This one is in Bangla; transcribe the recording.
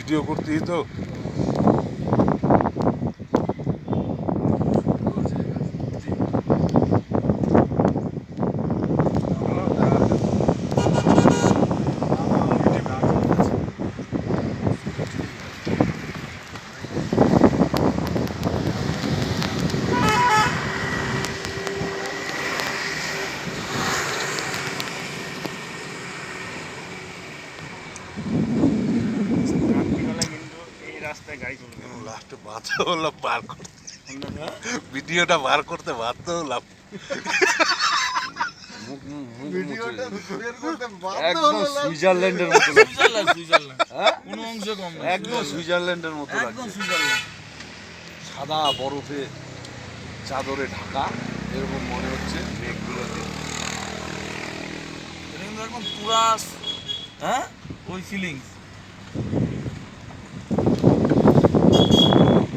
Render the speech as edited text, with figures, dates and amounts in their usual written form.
ভিডিও করতেই তো। লাস্টে বাধ্য হলাম বার করতে, ভিডিওটা বার করতে বাধ্য হলাম। একদম সুইজারল্যান্ডের মতো একদম সুইজারল্যান্ডের মতো লাগছে। সাদা বরফে চাদরে ঢাকা এরকম মনে হচ্ছে মেঘগুলোতে। একদম পুরা, হ্যাঁ, ওই ফিলিংস।